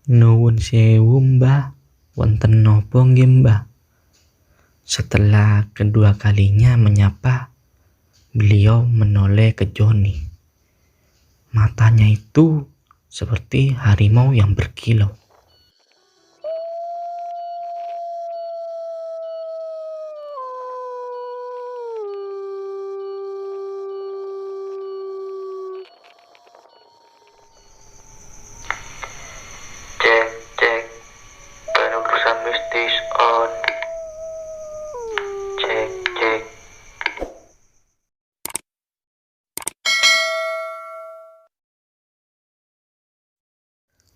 Nuwun sewu Mbah, wonten nopo nggih Mbah? Setelah kedua kalinya menyapa, beliau menoleh ke Joni. Matanya itu seperti harimau yang berkilau. Cek, cek. Penulisan mistis on. Cek, cek.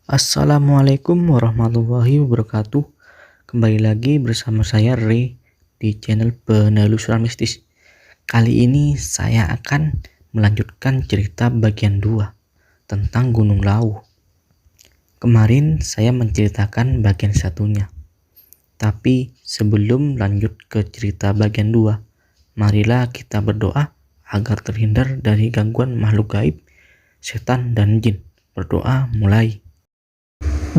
Assalamualaikum warahmatullahi wabarakatuh. Kembali lagi bersama saya Ray di channel Penelusuran Mistis. Kali ini saya akan melanjutkan cerita bagian 2 tentang Gunung Lawu. Kemarin saya menceritakan bagian satunya. Tapi sebelum lanjut ke cerita bagian 2, marilah kita berdoa agar terhindar dari gangguan makhluk gaib, setan dan jin. Berdoa mulai.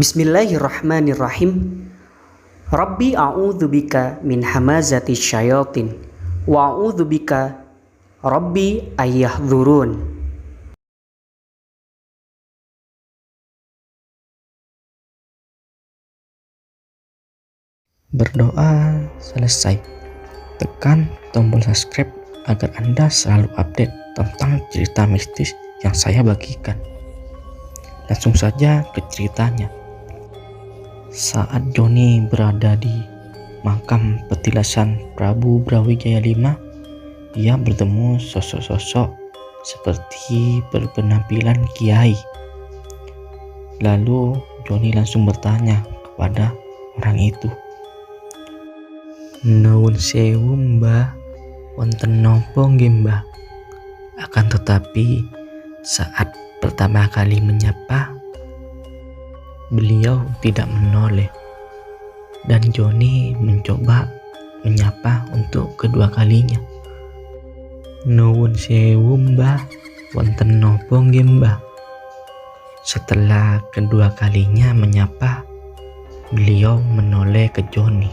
Bismillahirrahmanirrahim. Rabbi a'udzubika min hamazati syayatin wa a'udzubika Rabbi ayyahdhurun. Berdoa selesai, tekan tombol subscribe agar Anda selalu update tentang cerita mistis yang saya bagikan. Langsung saja ke ceritanya. Saat Joni berada di makam petilasan Prabu Brawijaya V, dia bertemu sosok-sosok seperti berpenampilan kiai. Lalu Joni langsung bertanya kepada orang itu, "Nuwun sewu Mbah, wonten nopo nggih Mbah?" Akan tetapi saat pertama kali menyapa, beliau tidak menoleh, dan Joni mencoba menyapa untuk kedua kalinya. "Nuwun sewu Mbah, wonten nopo nggih Mbah?" Setelah kedua kalinya menyapa, beliau menoleh ke Joni.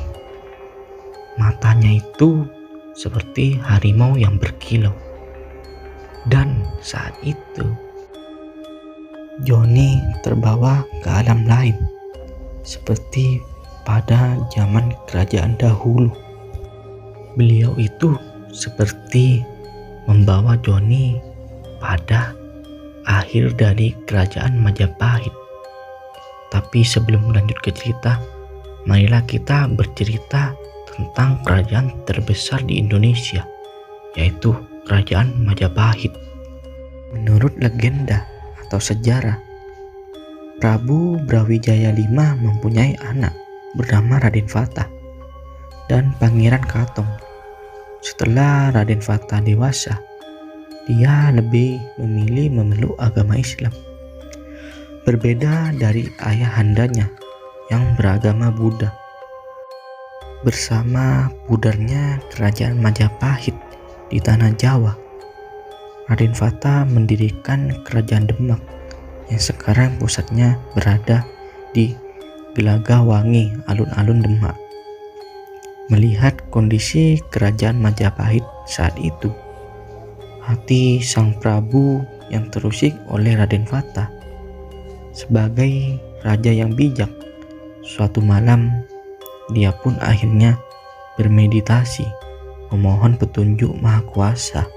Matanya itu seperti harimau yang berkilau. Dan saat itu Joni terbawa ke alam lain, seperti pada zaman kerajaan dahulu. Beliau itu seperti membawa Joni pada akhir dari kerajaan Majapahit. Tapi sebelum lanjut ke cerita, marilah kita bercerita tentang kerajaan terbesar di Indonesia, yaitu Kerajaan Majapahit. Menurut legenda atau sejarah, Prabu Brawijaya V mempunyai anak bernama Raden Fata dan Pangeran Katong. Setelah Raden Fata dewasa, dia lebih memilih memeluk agama Islam. Berbeda dari ayahandanya yang beragama Buddha. Bersama pudarnya kerajaan Majapahit di tanah Jawa, Raden Fata mendirikan kerajaan Demak yang sekarang pusatnya berada di Gelagahwangi, alun-alun Demak. Melihat kondisi kerajaan Majapahit saat itu, hati sang Prabu yang terusik oleh Raden Fata sebagai raja yang bijak. Suatu malam, dia pun akhirnya bermeditasi memohon petunjuk Maha Kuasa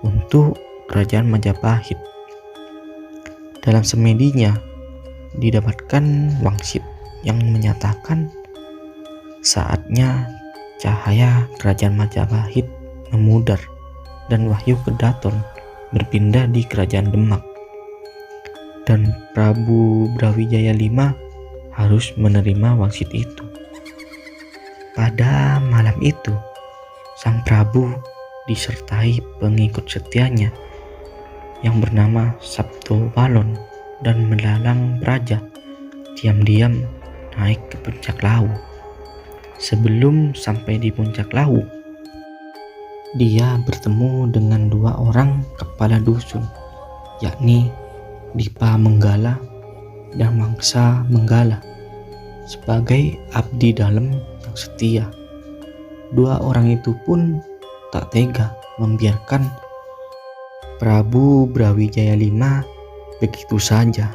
untuk kerajaan Majapahit. Dalam semedinya didapatkan wangsit yang menyatakan saatnya cahaya kerajaan Majapahit memudar dan Wahyu Kedaton berpindah di kerajaan Demak. Dan Prabu Brawijaya V harus menerima wangsit itu. Pada malam itu, sang Prabu disertai pengikut setianya yang bernama Sabto Walon dan Melalang Praja diam-diam naik ke puncak Lawu. Sebelum sampai di puncak Lawu, dia bertemu dengan dua orang kepala dusun, yakni Dipa Menggala dan Mangsa Menggala sebagai abdi dalam yang setia. Dua orang itu pun tak tega membiarkan Prabu Brawijaya V begitu saja.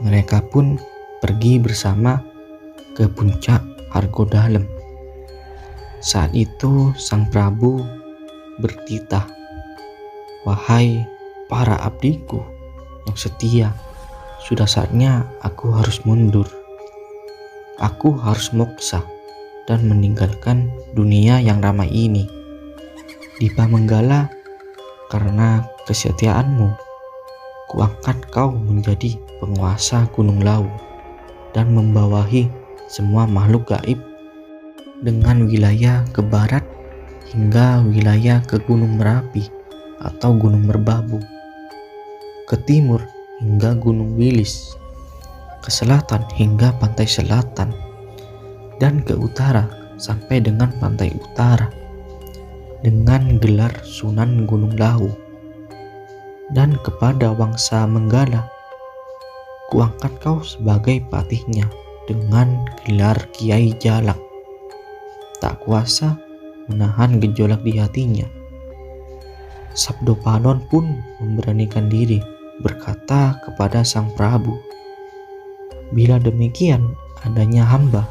Mereka pun pergi bersama ke puncak Argodalem. Saat itu sang Prabu bertitah, "Wahai para abdiku yang setia, sudah saatnya aku harus mundur. Aku harus moksa dan meninggalkan dunia yang ramai ini. Dipa Menggala, karena kesetiaanmu, kuangkat kau menjadi penguasa Gunung Lawu dan membawahi semua makhluk gaib dengan wilayah ke barat hingga wilayah ke Gunung Merapi atau Gunung Merbabu, ke timur hingga Gunung Wilis, ke selatan hingga pantai selatan, dan ke utara sampai dengan pantai utara, dengan gelar Sunan Gunung Lawu. Dan kepada Wangsa Menggala, kuangkat kau sebagai patihnya dengan gelar Kiai Jalak. Tak kuasa menahan gejolak di hatinya. Sabdopalon pun memberanikan diri berkata kepada sang Prabu, "Bila demikian adanya hamba,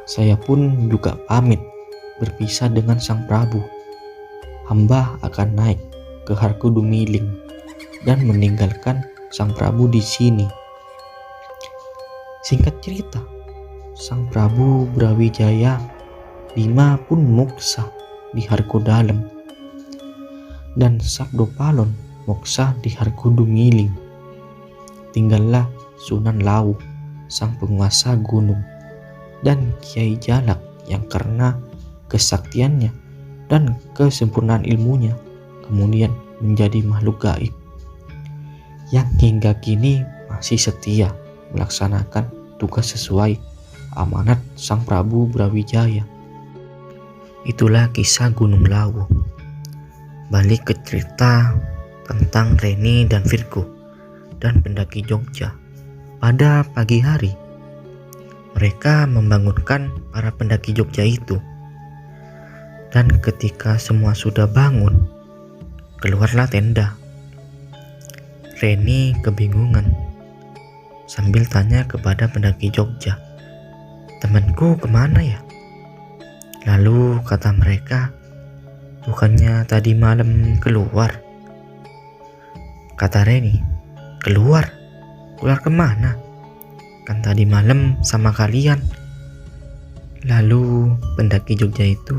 saya pun juga pamit berpisah dengan sang Prabu. Hamba akan naik ke Hargodumiling dan meninggalkan sang Prabu di sini." Singkat cerita, sang Prabu Brawijaya V pun moksa di Hargodalem dan Sabdopalon moksa di Hargodumiling. Tinggallah Sunan Lawu, sang penguasa gunung, dan Kiai Jalak yang karena kesaktiannya dan kesempurnaan ilmunya kemudian menjadi makhluk gaib yang hingga kini masih setia melaksanakan tugas sesuai amanat sang Prabu Brawijaya. Itulah kisah Gunung Lawu. Balik ke cerita tentang Reni dan Virgo dan pendaki Jogja. Pada pagi hari, mereka membangunkan para pendaki Jogja itu. Dan ketika semua sudah bangun, keluarlah tenda. Reni kebingungan sambil tanya kepada pendaki Jogja, "Temanku kemana ya?" Lalu kata mereka, "Bukannya tadi malam keluar?" Kata Reni, "Keluar? Keluar kemana? Kan tadi malam sama kalian." Lalu pendaki Jogja itu,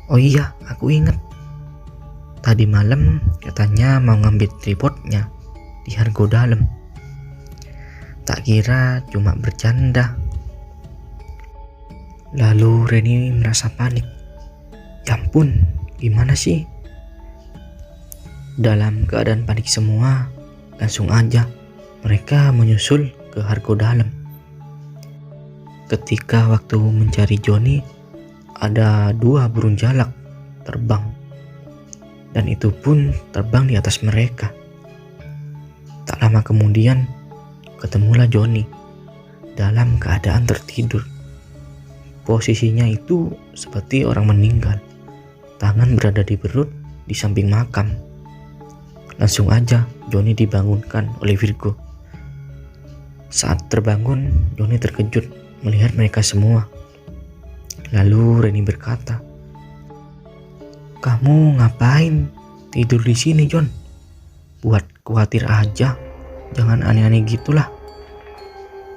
"Oh iya, aku ingat. Tadi malam katanya mau ngambil tripodnya di Hargodalem. Tak kira cuma bercanda." Lalu Reni merasa panik. "Ya ampun, gimana sih?" Dalam keadaan panik semua, langsung aja mereka menyusul ke Hargodalem. Ketika waktu mencari Joni, ada 2 burung jalak terbang, dan itu pun terbang di atas mereka. Tak lama kemudian ketemulah Joni dalam keadaan tertidur. Posisinya itu seperti orang meninggal, tangan berada di perut di samping makam. Langsung aja Joni dibangunkan oleh Virgo. Saat terbangun, Joni terkejut melihat mereka semua. Lalu Reni berkata, "Kamu ngapain tidur di sini, Jon? Buat khawatir aja, jangan aneh-aneh gitulah."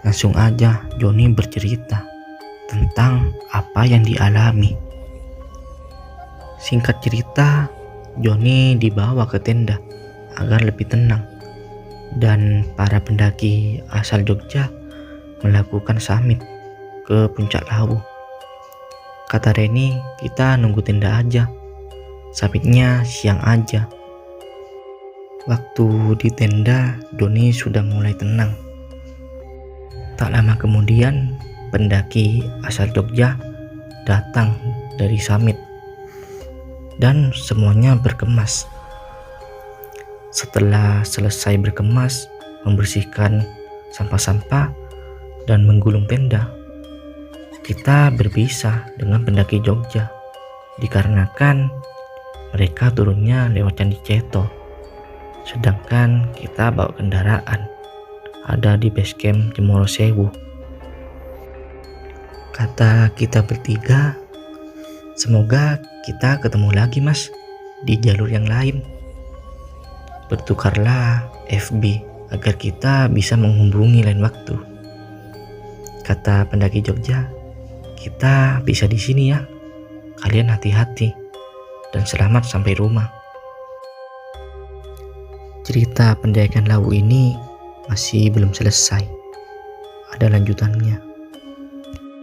Langsung aja Joni bercerita tentang apa yang dialami. Singkat cerita, Joni dibawa ke tenda agar lebih tenang, dan para pendaki asal Jogja melakukan summit ke puncak Lawu. Kata Reni, "Kita nunggu tenda aja, summitnya siang aja." Waktu di tenda, Joni sudah mulai tenang. Tak lama kemudian, pendaki asal Jogja datang dari summit dan semuanya berkemas. Setelah selesai berkemas, membersihkan sampah-sampah, dan menggulung tenda. Kita berpisah dengan pendaki Jogja dikarenakan mereka turunnya lewat Candi Ceto, sedangkan kita bawa kendaraan ada di base camp Jemoro Sewu. Kata kita bertiga, semoga kita ketemu lagi mas di jalur yang lain. Bertukarlah FB agar kita bisa menghubungi lain waktu. Kata pendaki Jogja, kita bisa di sini ya. Kalian hati-hati dan selamat sampai rumah. Cerita pendakian Lawu ini masih belum selesai. Ada lanjutannya.